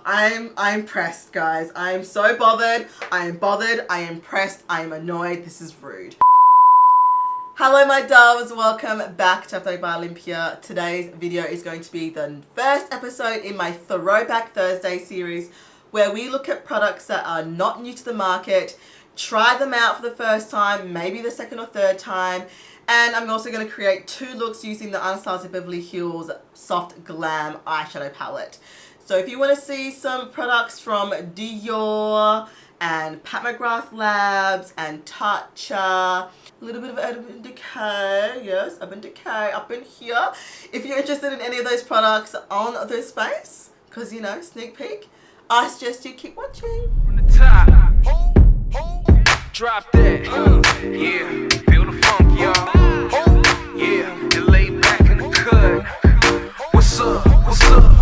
I'm pressed, guys. I am so bothered. I am bothered. I am pressed. I am annoyed. This is rude. Hello, my doves. Welcome back to Afrodite by Olympia. Today's video is going to be the first episode in my Throwback Thursday series, where we look at products that are not new to the market, try them out for the first time, maybe the second or third time, and I'm also going to create 2 looks using the Anastasia Beverly Hills Soft Glam eyeshadow palette. So if you want to see some products from Dior and Pat McGrath Labs and Tacha, a little bit of Urban Decay, yes, Urban Decay up in here. If you're interested in any of those products on this face, because you know, sneak peek, I suggest you keep watching. From the top, drop that, yeah, feel the funk, y'all, yeah, and lay back in the cut. What's up? What's up?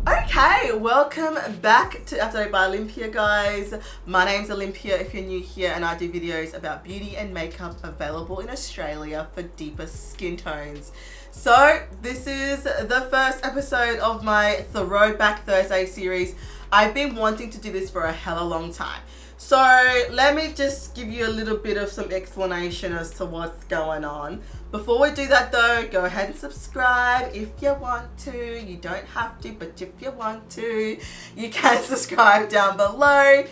Okay, welcome back to Afrodite by Olympia, guys. My name's Olympia if you're new here, and I do videos about beauty and makeup available in Australia for deeper skin tones. So this is the first episode of my Throwback Thursday series. I've been wanting to do this for a hella long time. So let me just give you a little bit of some explanation as to what's going on. Before we do that though, go ahead and subscribe if you want to. You don't have to, but if you want to, you can subscribe down below.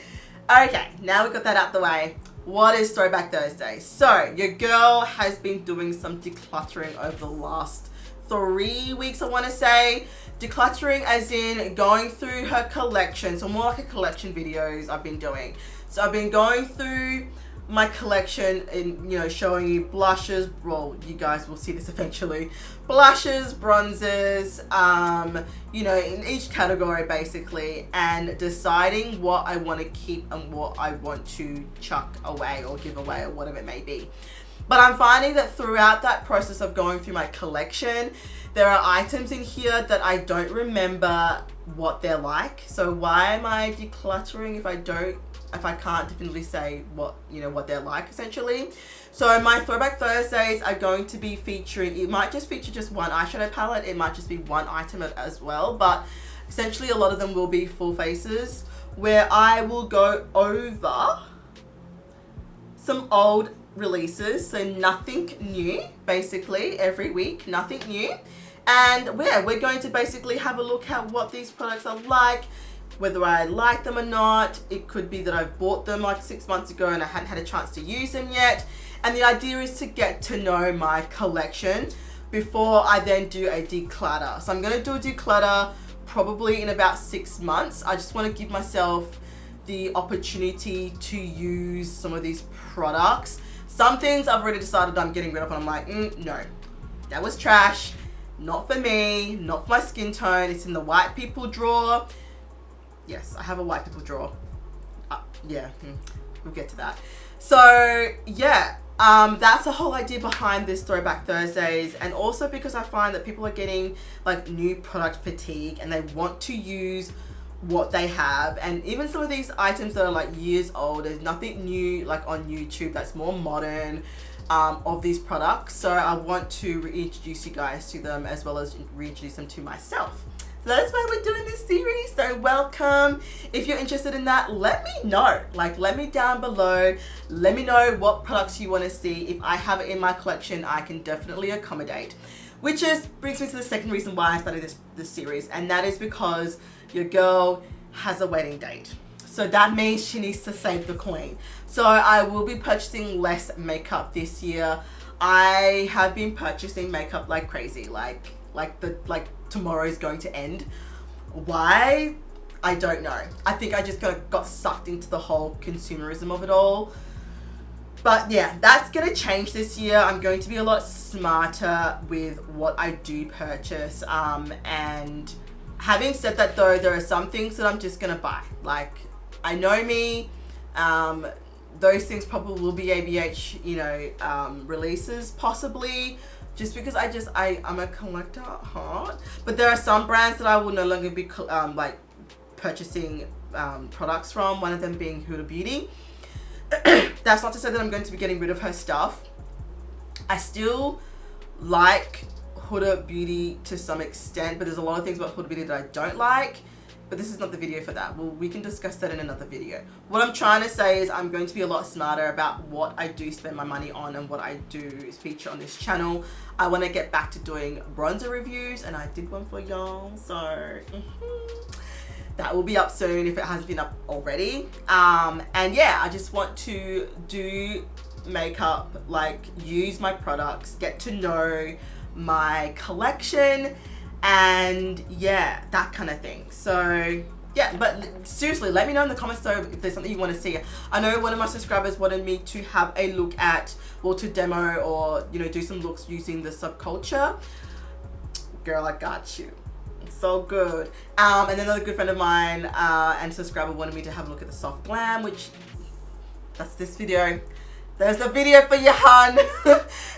Okay, now we've got that out the way. What is Throwback Thursday? So your girl has been doing some decluttering over the last 3 weeks, I want to say. Decluttering as in going through her collection, so more like a collection videos I've been doing. So I've been going through my collection and, you know, showing you blushes, well, you guys will see this eventually, blushes, bronzers, you know, in each category basically, and deciding what I want to keep and what I want to chuck away or give away or whatever it may be. But I'm finding that throughout that process of going through my collection, there are items in here that I don't remember what they're like. So why am I decluttering if I can't definitely say what, you know, what they're like essentially? So my Throwback Thursdays are going to be featuring, it might just feature just one eyeshadow palette, it might just be one item as well, but essentially a lot of them will be full faces where I will go over some old releases, so nothing new basically every week, nothing new. And yeah, we're going to basically have a look at what these products are like, whether I like them or not. It could be that I've bought them like 6 months ago and I hadn't had a chance to use them yet. And the idea is to get to know my collection before I then do a declutter. So I'm going to do a declutter probably in about 6 months. I just want to give myself the opportunity to use some of these products. Some things I've already decided I'm getting rid of and I'm like, no, that was trash. Not for me, not for my skin tone. It's in the white people drawer. Yes, I have a white people drawer. Yeah, we'll get to that. So yeah, that's the whole idea behind this Throwback Thursdays. And also because I find that people are getting like new product fatigue and they want to use what they have. And even some of these items that are like years old, there's nothing new like on YouTube that's more modern of these products. So I want to reintroduce you guys to them as well as reintroduce them to myself. So that's why we're doing this series. So welcome. If you're interested in that, let me know. Like, let me down below. Let me know what products you want to see. If I have it in my collection, I can definitely accommodate. Which just brings me to the second reason why I started this series, and that is because your girl has a wedding date. So that means she needs to save the queen. So I will be purchasing less makeup this year. I have been purchasing makeup like crazy, like tomorrow's going to end. Why? I don't know. I think I just got sucked into the whole consumerism of it all. But yeah, that's going to change this year. I'm going to be a lot smarter with what I do purchase. And having said that though, there are some things that I'm just going to buy. Like, I know me, those things probably will be ABH, you know, releases possibly, just because I'm a collector at heart. But there are some brands that I will no longer be like purchasing products from, one of them being Huda Beauty. That's not to say that I'm going to be getting rid of her stuff. I still like Huda Beauty to some extent, but there's a lot of things about Huda Beauty that I don't like. but this is not the video for that. Well, we can discuss that in another video. What I'm trying to say is I'm going to be a lot smarter about what I do spend my money on and what I do feature on this channel. I want to get back to doing bronzer reviews, and I did one for y'all, so that will be up soon if it hasn't been up already. And yeah, I just want to do makeup, like use my products, get to know my collection, and yeah, that kind of thing. So yeah, but seriously, let me know in the comments though if there's something you want to see. I know one of my subscribers wanted me to have a look at, well, to demo or, you know, do some looks using the subculture. Girl, I got you. It's so good. And another good friend of mine and subscriber wanted me to have a look at the soft glam, which that's this video. There's a video for you, hun.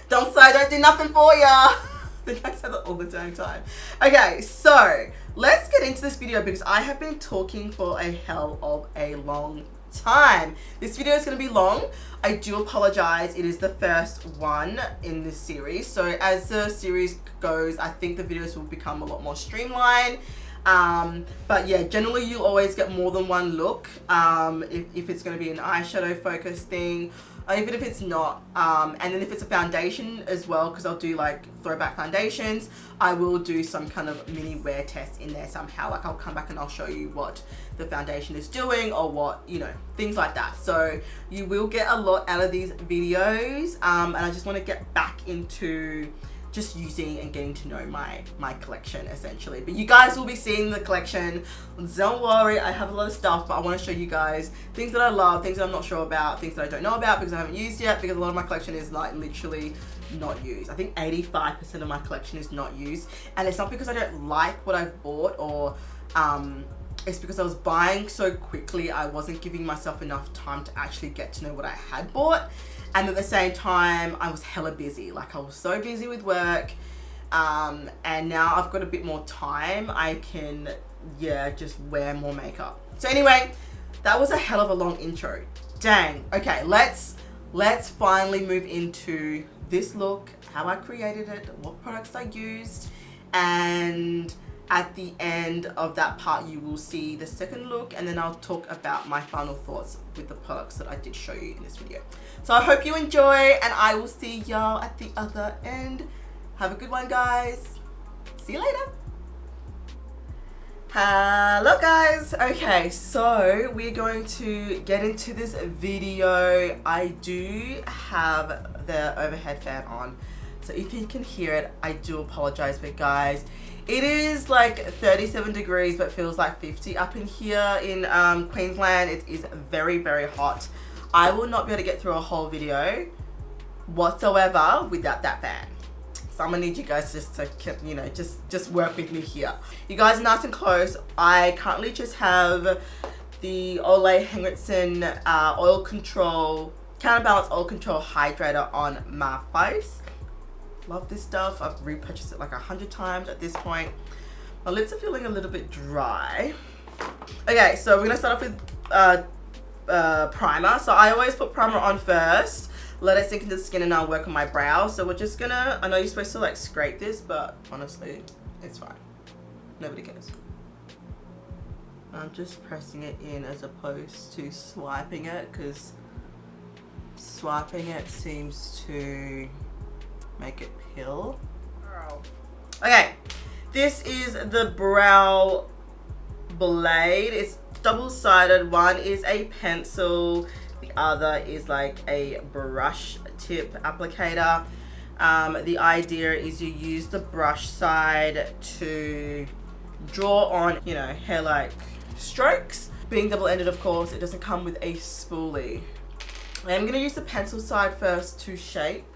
Don't say I don't do nothing for ya. I think I say that all the damn time. Okay, so let's get into this video because I have been talking for a hell of a long time. This video is going to be long. I do apologize. It is the first one in this series. So as the series goes, I think the videos will become a lot more streamlined. But yeah, generally you'll always get more than one look. If it's going to be an eyeshadow focus thing, even if it's not, and then if it's a foundation as well, because I'll do like throwback foundations, I will do some kind of mini wear test in there somehow. Like I'll come back and I'll show you what the foundation is doing or what, you know, things like that. So you will get a lot out of these videos, and I just want to get back into just using and getting to know my collection essentially. But you guys will be seeing the collection. Don't worry, I have a lot of stuff, but I want to show you guys things that I love, things that I'm not sure about, things that I don't know about because I haven't used yet, because a lot of my collection is like literally not used. I think 85% of my collection is not used, and it's not because I don't like what I've bought, or it's because I was buying so quickly I wasn't giving myself enough time to actually get to know what I had bought. And at the same time, I was hella busy. Like I was so busy with work, and now I've got a bit more time. I can, yeah, just wear more makeup. So anyway, that was a hell of a long intro. Dang. Okay, let's finally move into this look, how I created it, what products I used, and at the end of that part you will see the second look, and then I'll talk about my final thoughts with the products that I did show you in this video. So I hope you enjoy, and I will see y'all at the other end. Have a good one, guys. See you later. Hello guys. Okay, so we're going to get into this video. I do have the overhead fan on, so if you can hear it, I do apologize, but guys, it is like 37 degrees but feels like 50 up in here in Queensland. It is very, very hot. I will not be able to get through a whole video whatsoever without that fan. So I'm gonna need you guys just to, you know, just work with me here. You guys are nice and close. I currently just have the Olay Henrickson oil control, counterbalance oil control hydrator on my face. Love this stuff. I've repurchased it like 100 times at this point. My lips are feeling a little bit dry. Okay, so we're gonna start off with primer. So I always put primer on first, let it sink into the skin, and I'll work on my brow. So we're just gonna, I know you're supposed to like scrape this, but honestly, it's fine. Nobody cares. I'm just pressing it in as opposed to swiping it, because swiping it seems to make it peel. Okay, this is the brow blade. It's double-sided. One is a pencil, the other is like a brush tip applicator. The idea is you use the brush side to draw on, you know, hair-like strokes. Being double-ended, of course, it doesn't come with a spoolie. I'm going to use the pencil side first to shape.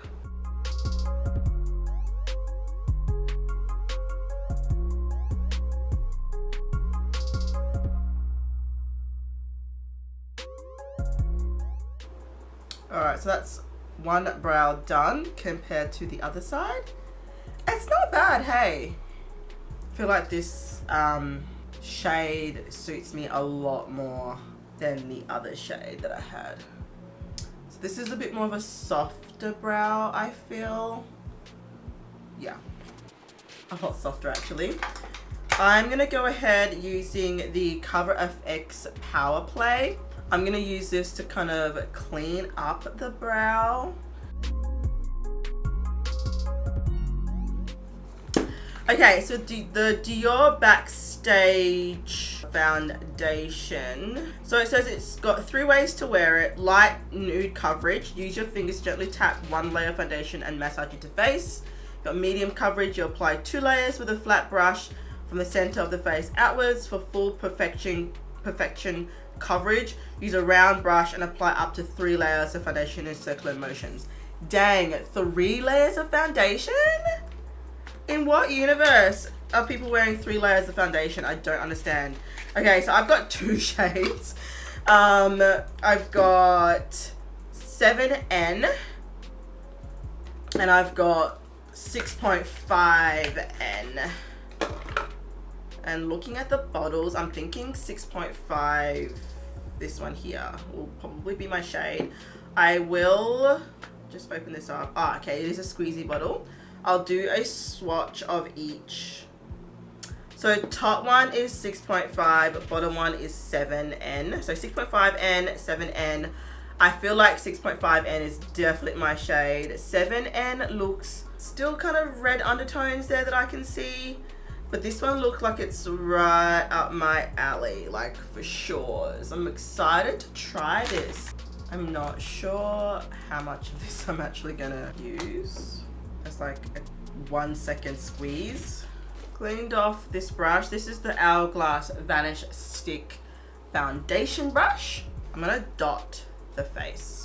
Alright, so that's one brow done compared to the other side. It's not bad, hey. I feel like this shade suits me a lot more than the other shade that I had. So this is a bit more of a softer brow, I feel. Yeah, a lot softer actually. I'm gonna go ahead using the Cover FX Power Play. I'm gonna use this to kind of clean up the brow. Okay, so the Dior Backstage foundation. So it says it's got 3 ways to wear it. Light nude coverage. Use your fingers to gently tap 1 layer of foundation and massage into face. Got medium coverage. You apply 2 layers with a flat brush from the center of the face outwards for full perfection coverage. Use a round brush and apply up to 3 layers of foundation in circular motions. Dang, 3 layers of foundation? In what universe are people wearing 3 layers of foundation? I don't understand. Okay, so I've got 2 shades. I've got 7N and I've got 6.5N. And looking at the bottles, I'm thinking 6.5, this one here, will probably be my shade. I will just open this up. Ah, okay, it is a squeezy bottle. I'll do a swatch of each. So top one is 6.5, bottom one is 7N. So 6.5N, 7N. I feel like 6.5N is definitely my shade. 7N looks still kind of red undertones there that I can see. But this one looks like it's right up my alley, like for sure. So I'm excited to try this. I'm not sure how much of this I'm actually gonna use. It's like a 1 second squeeze. Cleaned off this brush. This is the Hourglass Vanish Stick Foundation brush. I'm gonna dot the face.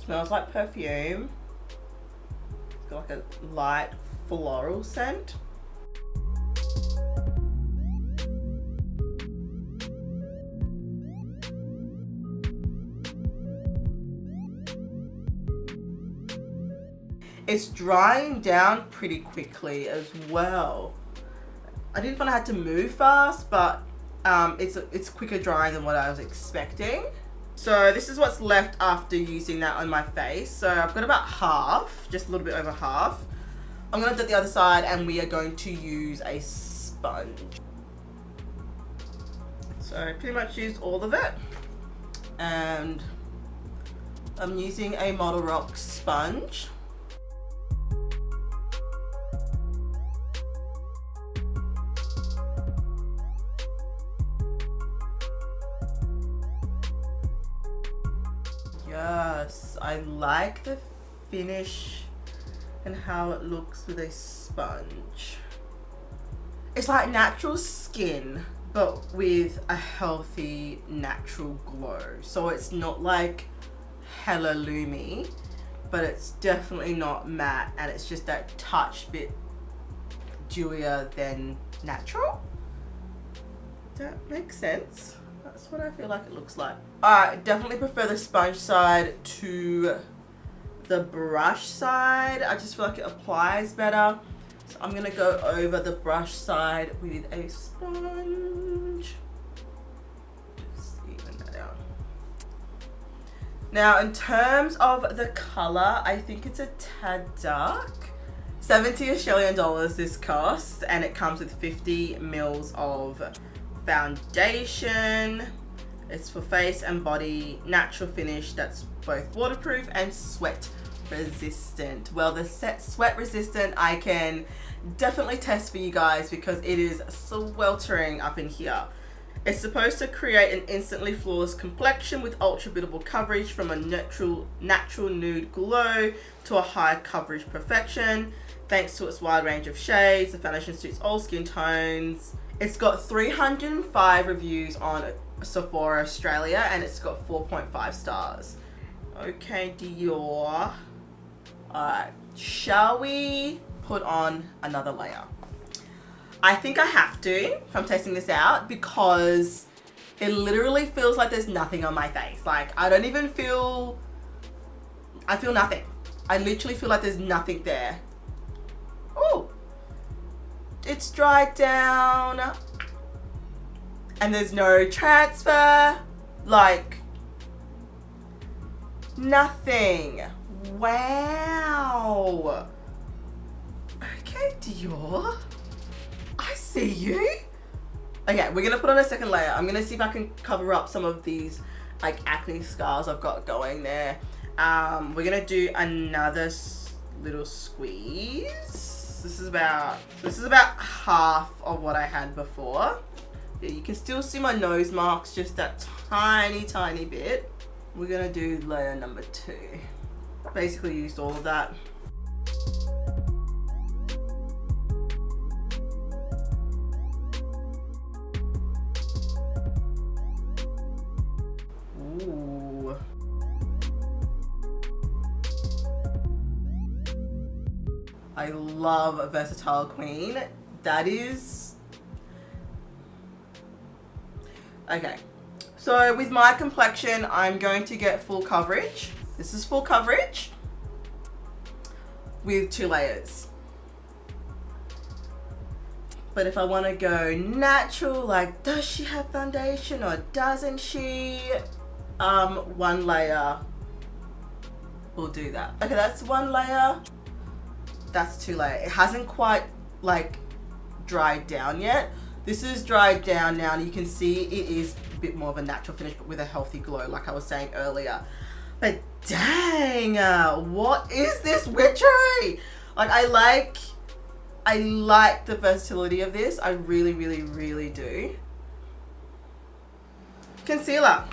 Smells like perfume. It's got like a light floral scent. It's drying down pretty quickly as well. I didn't find I had to move fast, but it's quicker drying than what I was expecting. So this is what's left after using that on my face. So I've got about half, just a little bit over half. I'm gonna do the other side and we are going to use a sponge. So I pretty much used all of it. And I'm using a Model Rock sponge. Yes, I like the finish and how it looks with a sponge. It's like natural skin, but with a healthy, natural glow. So it's not like hella loomy, but it's definitely not matte, and it's just that touch bit dewier than natural. Does that make sense? That's what I feel like it looks like. I definitely prefer the sponge side to the brush side. I just feel like it applies better. So I'm gonna go over the brush side with a sponge. Just even that out. Now, in terms of the color, I think it's a tad dark. 70 Australian dollars this costs, and it comes with 50 mils of foundation. It's for face and body, natural finish that's both waterproof and sweat resistant. Well, the sweat resistant I can definitely test for you guys because it is sweltering up in here. It's supposed to create an instantly flawless complexion with ultra beautiful coverage, from a natural nude glow to a high coverage perfection. Thanks to its wide range of shades, the foundation suits all skin tones. It's got 305 reviews on Sephora Australia, and it's got 4.5 stars. Okay, Dior. Alright, shall we put on another layer? I think I have to if I'm testing this out, because it literally feels like there's nothing on my face. Like, I don't even feel, I feel nothing. I literally feel like there's nothing there. Oh, it's dried down and there's no transfer. Like, Nothing. Wow. Okay, Dior. I see you. Okay, we're gonna put on a second layer. I'm gonna see if I can cover up some of these like acne scars I've got going there. We're gonna do another little squeeze. This is about half of what I had before. Yeah, you can still see my nose marks, just that tiny bit. We're gonna do layer number 2. Basically used all of that. Ooh. I love Versatile Queen. That is... Okay. So with my complexion, I'm going to get full coverage. This is full coverage with 2 layers. But if I want to go natural, like does she have foundation or doesn't she? 1 layer will do that. Okay, that's 1 layer. That's 2 layers. It hasn't quite like dried down yet. This is dried down now, and you can see it is a bit more of a natural finish, but with a healthy glow, like I was saying earlier. But dang, what is this witchery? Like, I like the versatility of this. I really do. Concealer.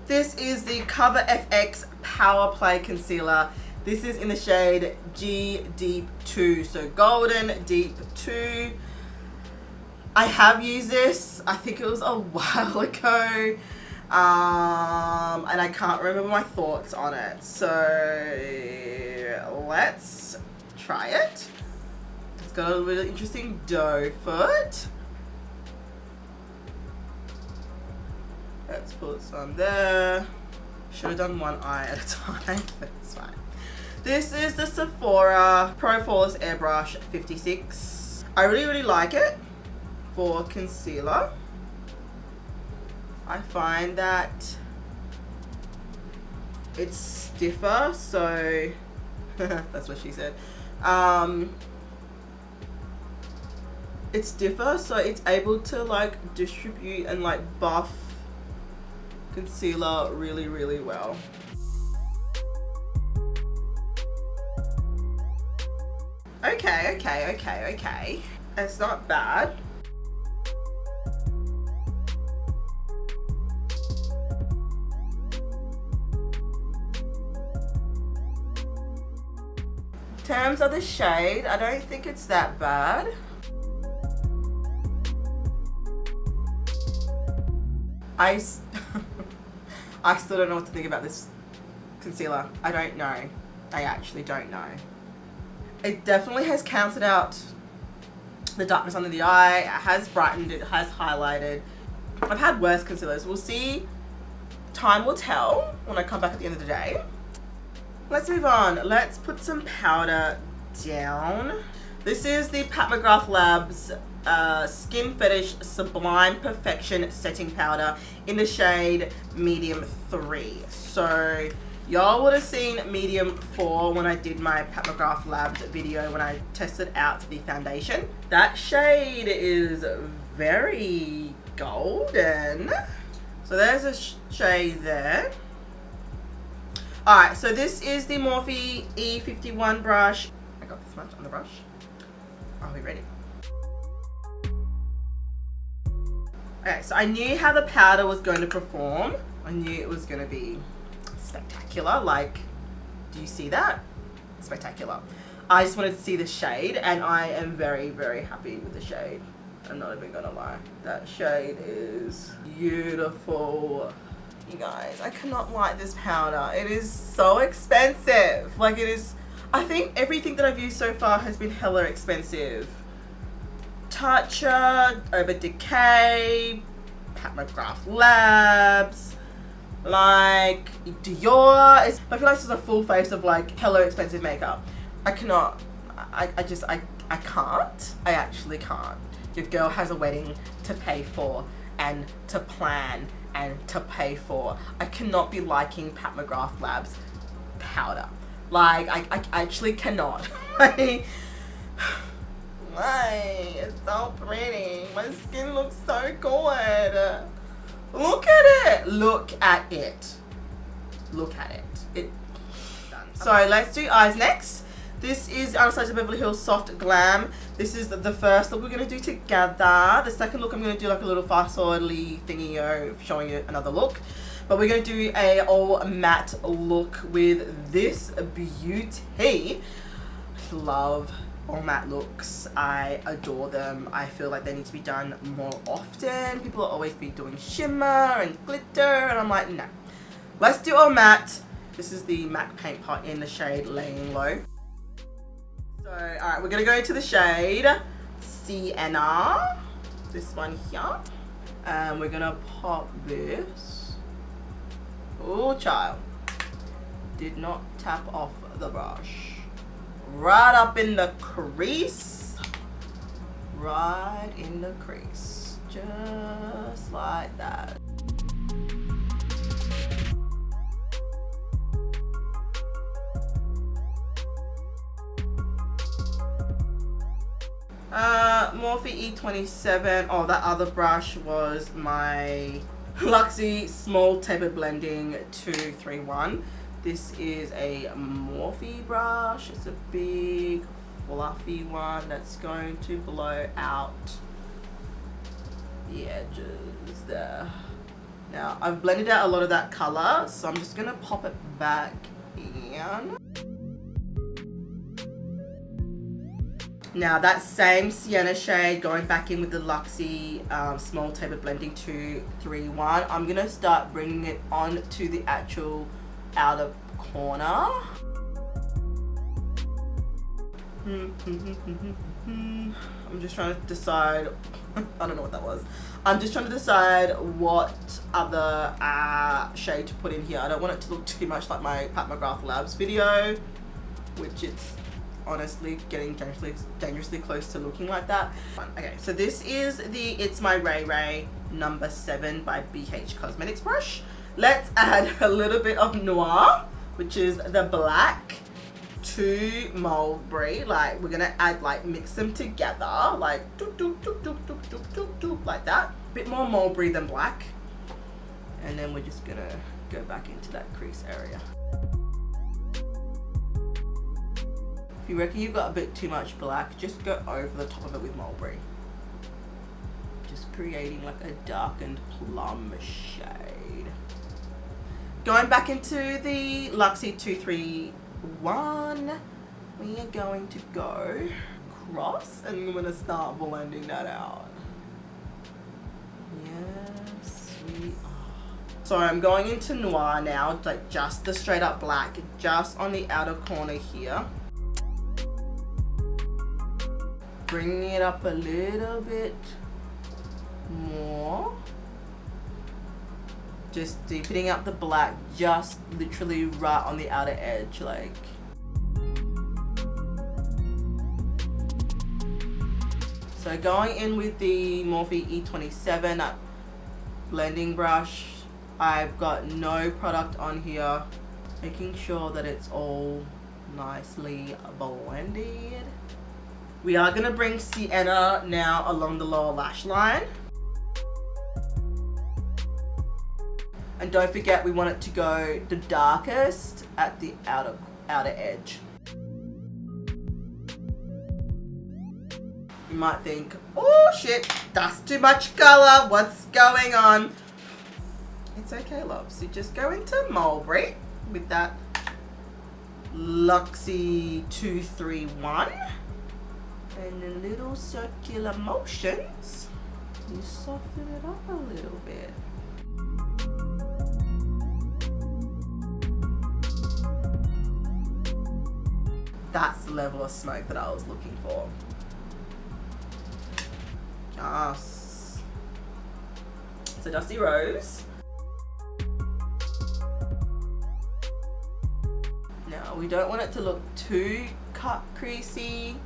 This is the Cover FX Power Play Concealer. This is in the shade G Deep 2, so Golden Deep 2. I have used this, I think it was a while ago, and I can't remember my thoughts on it. So let's try it. It's got a really interesting doe foot. Let's put some there. Should have done 1 eye at a time, but it's fine. This is the Sephora Pro Flawless Airbrush 56. I really like it for concealer. I find that it's stiffer, so that's what she said. It's stiffer, so it's able to like distribute and like buff concealer really well. Okay. It's not bad. In terms of the shade, I don't think it's that bad. I still don't know what to think about this concealer. I don't know. I actually don't know. It definitely has counted out the darkness under the eye. It has brightened, it has highlighted. I've had worse concealers. We'll see. Time will tell when I come back at the end of the day. Let's move on. Let's put some powder down. This is the Pat McGrath Labs Skin Fetish Sublime Perfection Setting Powder in the shade Medium 3. So y'all would have seen Medium 4 when I did my Pat McGrath Labs video when I tested out the foundation. That shade is very golden. So there's a shade there. Alright, so this is the Morphe E51 brush. I got this much on the brush. Are we ready? Okay, so I knew how the powder was going to perform. I knew it was going to be spectacular. Like, do you see that? Spectacular. I just wanted to see the shade, and I am very happy with the shade. I'm not even gonna lie. That shade is beautiful. You guys, I cannot like this powder. It is so expensive. Like, it is, I think everything that I've used so far has been hella expensive. Tacha, Over Decay, Pat McGrath Labs, like Dior. I feel like this is a full face of like hella expensive makeup. I cannot, I can't. I actually can't. Your girl has a wedding to pay for and to plan and to pay for. I cannot be liking Pat McGrath Labs powder. Like, I actually cannot. Like, it's so pretty. My skin looks so good. Look at it. Look at it. Look at it. So let's do eyes next. This is Anastasia Beverly Hills Soft Glam. This is the first look we're going to do together. The second look I'm going to do like a little fast forwardly thingy showing you another look. But we're going to do a all matte look with this beauty. I love all matte looks. I adore them. I feel like they need to be done more often. People will always be doing shimmer and glitter, and I'm like, no. Let's do all matte. This is the MAC paint pot in the shade Laying Low. So, alright, we're going to go to the shade Sienna. This one here. And we're going to pop this. Oh, child. Did not tap off the brush. Right up in the crease. Right in the crease. Just like that. Morphe E27. Oh, that other brush was my Luxie Small Tapered Blending 231. This is a Morphe brush. It's a big fluffy one that's going to blow out the edges there. Now, I've blended out a lot of that color, so I'm just going to pop it back in. Now that same sienna shade, going back in with the Luxie Small Tapered Blending 231, I'm going to start bringing it on to the actual outer corner. I'm just trying to decide, I don't know what that was. I'm just trying to decide what other shade to put in here. I don't want it to look too much like my Pat McGrath Labs video, which it's honestly getting dangerously close to looking like that. Okay, so this is the It's My Ray Ray number 7 by BH Cosmetics brush. Let's add a little bit of Noir, which is the black, to Mulberry. Like, we're gonna add, like, mix them together, like doop, doop, doop, doop, doop, doop, doop, doop, like that. Bit more Mulberry than black, and then we're just gonna go back into that crease area. If you reckon you've got a bit too much black, just go over the top of it with Mulberry. Just creating like a darkened plum shade. Going back into the Luxie 231, we are going to go across and I'm going to start blending that out. Yes, we are. So I'm going into Noir now, like just the straight up black, just on the outer corner here. Bringing it up a little bit more. Just deepening up the black, just literally right on the outer edge, like. So going in with the Morphe E27 blending brush, I've got no product on here, making sure that it's all nicely blended. We are going to bring Sienna now along the lower lash line. And don't forget, we want it to go the darkest at the outer edge. You might think, oh shit, that's too much color. What's going on? It's okay, love. So just go into Mulberry with that Luxie 231. And in little circular motions, you soften it up a little bit. That's the level of smoke that I was looking for. Yes. So Dusty Rose. Now we don't want it to look too cut creasy.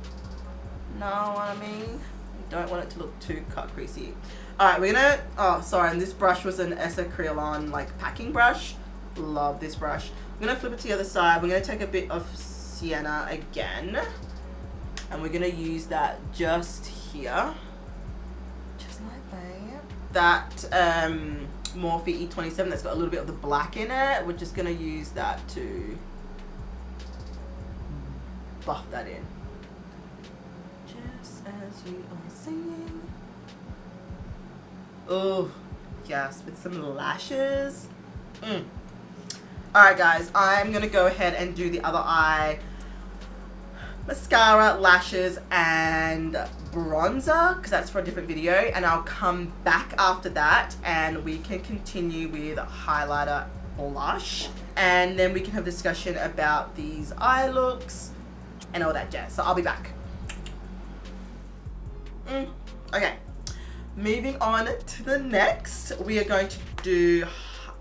Know what I mean? We don't want it to look too cut creasy. Alright, we're gonna, oh sorry, and this brush was an Essa Creolon like packing brush. Love this brush. I'm gonna flip it to the other side. We're gonna take a bit of sienna again, and we're gonna use that just here. Just like that. That Morphe E27 that's got a little bit of the black in it. We're just gonna use that to buff that in. Just as you are seeing. Oh, yes, with some lashes. Alright guys, I'm going to go ahead and do the other eye. Mascara, lashes, and bronzer, because that's for a different video. And I'll come back after that and we can continue with highlighter, blush. And then we can have a discussion about these eye looks and all that jazz. So I'll be back. Okay. Moving on to the next, we are going to do,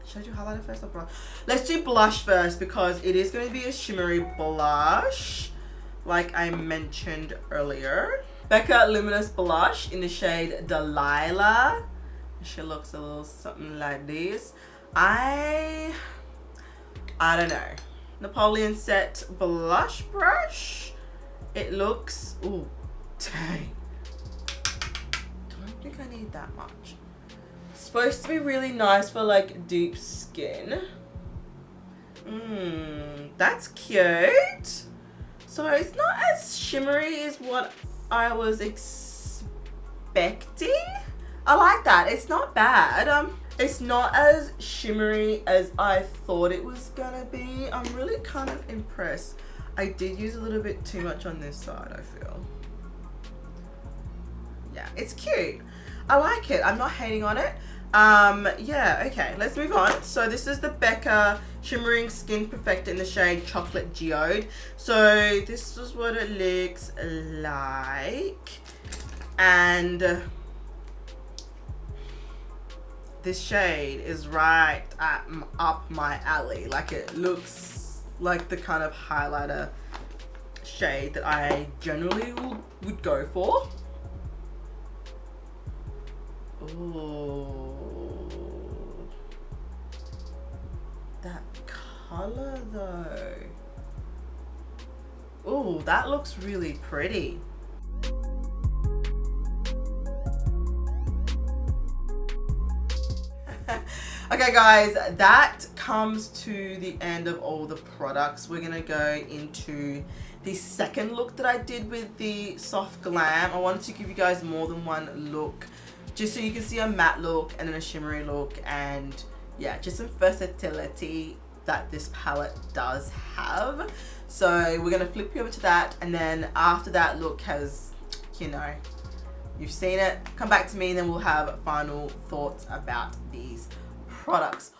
should I do highlighter first or blush? Let's do blush first because it is going to be a shimmery blush, like I mentioned earlier. Becca Luminous Blush in the shade Delilah. She looks a little something like this. I don't know. Napoleon Set blush brush. It looks, ooh, dang. I think I need that much. It's supposed to be really nice for like deep skin. That's cute. So it's not as shimmery as what I was expecting. I like that. It's not bad. It's not as shimmery as I thought it was gonna be. I'm really kind of impressed. I did use a little bit too much on this side, I feel. Yeah, it's cute. I like it. I'm not hating on it. Yeah, okay, let's move on. So this is the Becca Shimmering Skin Perfector in the shade Chocolate Geode. So this is what it looks like. And this shade is right up my alley. Like, it looks like the kind of highlighter shade that I generally would go for. Oh, that color though. Oh, that looks really pretty. Okay guys, that comes to the end of all the products. We're gonna go into the second look that I did with the Soft Glam. I wanted to give you guys more than one look, just so you can see a matte look and then a shimmery look, and yeah, just some versatility that this palette does have. So we're gonna flip you over to that, and then after that look has, you know, you've seen it, come back to me and then we'll have final thoughts about these products.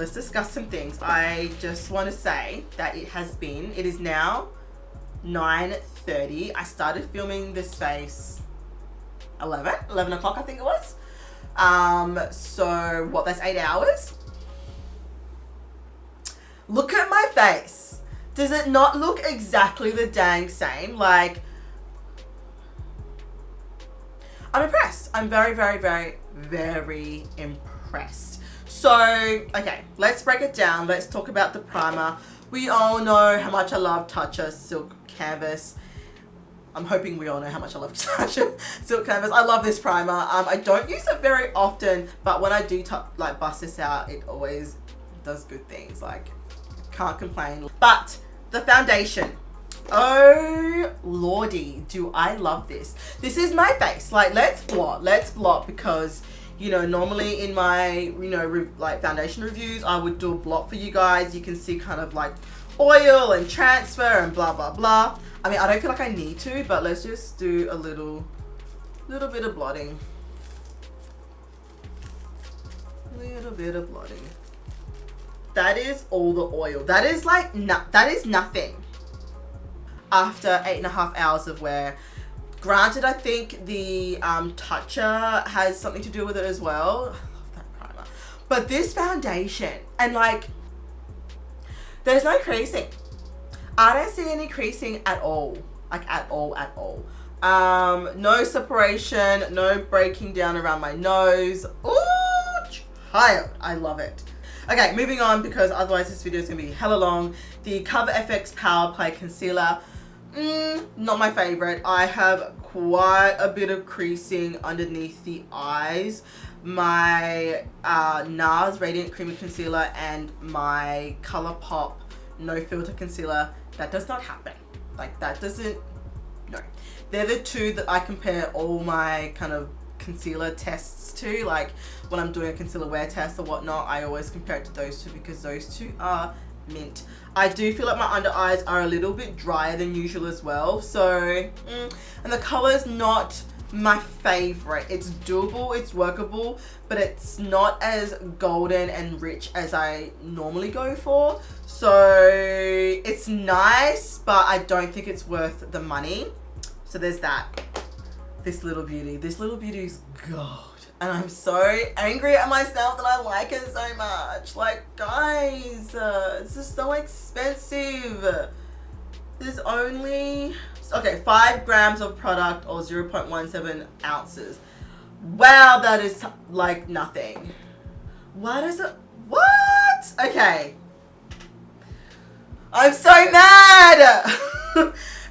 let's discuss some things. I just want to say that it is now 9:30. I started filming this face 11 o'clock, I think it was. So what, that's 8 hours? Look at my face. Does it not look exactly the dang same? Like, I'm impressed. I'm very, very, very, very impressed. So, okay, let's break it down. Let's talk about the primer. We all know how much I love Tacha Silk Canvas. I'm hoping we all know how much I love Tacha Silk Canvas. I love this primer. I don't use it very often, but when I do like bust this out, it always does good things. Like, can't complain. But the foundation, oh lordy, do I love this. This is my face. Like, let's blot because, you know, normally in my, you know, like foundation reviews, I would do a blot for you guys. You can see kind of like oil and transfer and blah blah blah. I mean, I don't feel like I need to, but let's just do a little bit of blotting. Little bit of blotting. That is all the oil. That is like, that is nothing. After 8.5 hours of wear. Granted, I think the Tacha has something to do with it as well. I love that primer. But this foundation, and like, there's no creasing. I don't see any creasing at all. Like, at all. No separation, no breaking down around my nose. Ooh, child, I love it. Okay, moving on, because otherwise this video is going to be hella long. The Cover FX Power Play Concealer. Not my favorite. I have quite a bit of creasing underneath the eyes. My NARS Radiant Creamy Concealer and my ColourPop No Filter Concealer, that does not happen. Like, that doesn't, no. They're the two that I compare all my kind of concealer tests to. Like, when I'm doing a concealer wear test or whatnot, I always compare it to those two because those two are mint. I do feel like my under eyes are a little bit drier than usual as well. So, and the color's not my favorite. It's doable, it's workable, but it's not as golden and rich as I normally go for. So it's nice, but I don't think it's worth the money. So there's that. This little beauty is gold. And I'm so angry at myself that I like it so much. Like, guys, this is so expensive. There's only, okay, 5 grams of product or 0.17 ounces. Wow, that is like nothing. What is it? What? Okay. I'm so mad.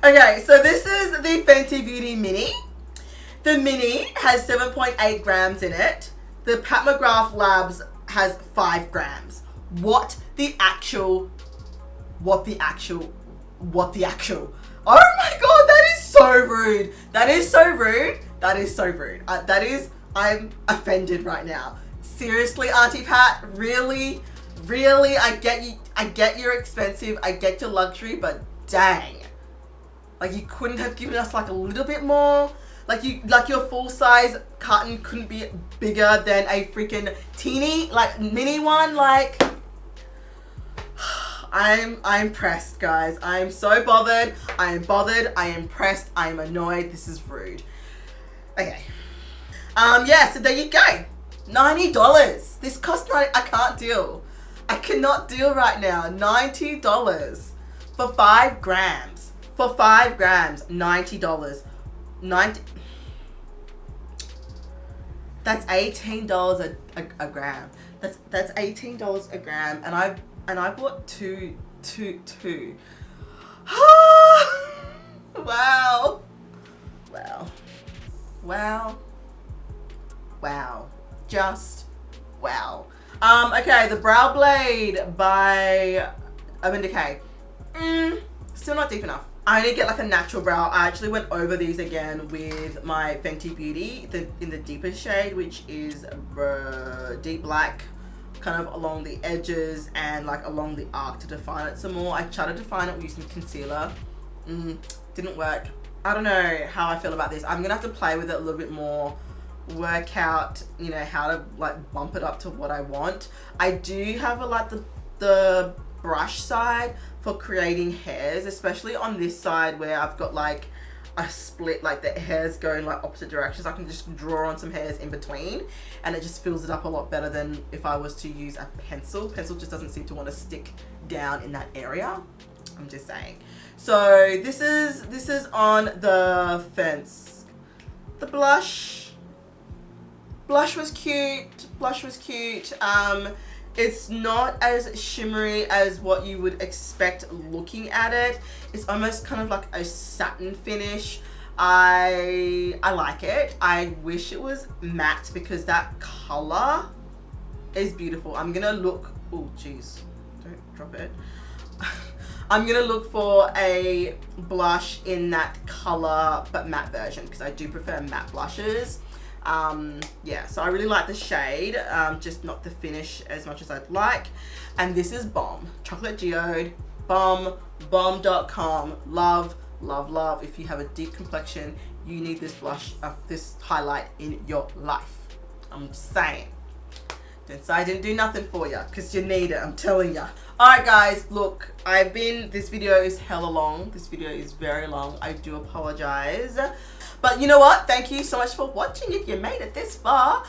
Okay, so this is the Fenty Beauty Mini. The Mini has 7.8 grams in it. The Pat McGrath Labs has 5 grams. What the actual? Oh my god, that is so rude. That is so rude. That is so rude. I'm offended right now. Seriously, Auntie Pat, really? Really? I get you're expensive. I get your luxury, but dang. Like, you couldn't have given us like a little bit more? Like your full size carton couldn't be bigger than a freaking teeny, like mini one. Like, I'm pressed, guys. I'm so bothered. I am bothered. I am pressed. I am annoyed. This is rude. Okay. Yeah, so there you go. $90. This cost $90. I can't deal. I cannot deal right now. $90 for 5 grams. For 5 grams, $90. That's $18 a gram. That's $18 a gram, and I bought two. Wow. Just wow. Okay, the Brow Blade by Urban Decay. Still not deep enough. I need to get like a natural brow. I actually went over these again with my Fenty Beauty in the deeper shade, which is deep black, kind of along the edges and like along the arc to define it some more. I tried to define it using concealer. Didn't work. I don't know how I feel about this. I'm gonna have to play with it a little bit more work out, you know, how to like bump it up to what I want. I do have a like the brush side for creating hairs, especially on this side where I've got like a split, like the hairs going like opposite directions. I can just draw on some hairs in between and it just fills it up a lot better than if I was to use a pencil. Pencil just doesn't seem to want to stick down in that area. I'm just saying. So this is on the fence. The blush was cute. It's not as shimmery as what you would expect looking at it. It's almost kind of like a satin finish. I like it. I wish it was matte because that color is beautiful. I'm gonna look, oh geez, don't drop it. I'm gonna look for a blush in that color but matte version because I do prefer matte blushes. Yeah, so I really like the shade, just not the finish as much as I'd like. And this is Bomb Chocolate Geode. Bomb.com. Love. If you have a deep complexion, you need this blush, this highlight in your life. I'm just saying. Don't say I didn't do nothing for you because you need it, I'm telling you. Alright guys, look, this video is hella long. This video is very long. I do apologize. But you know what? Thank you so much for watching if you made it this far.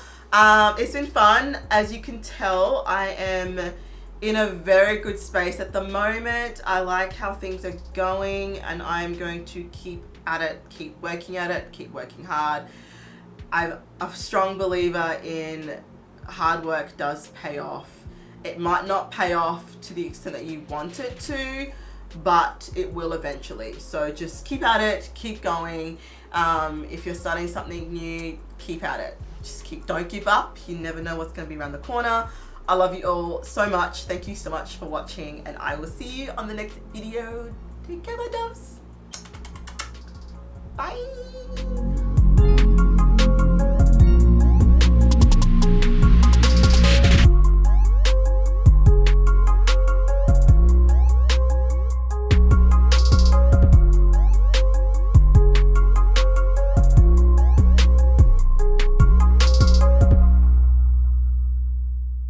It's been fun. As you can tell, I am in a very good space at the moment. I like how things are going and I'm going to keep at it, keep working at it, keep working hard. I'm a strong believer in hard work does pay off. It might not pay off to the extent that you want it to, but it will eventually. So just keep at it, keep going. If you're starting something new, keep at it. Don't give up. You never know what's going to be around the corner. I love you all so much. Thank you so much for watching and I will see you on the next video. Take care, my doves. Bye.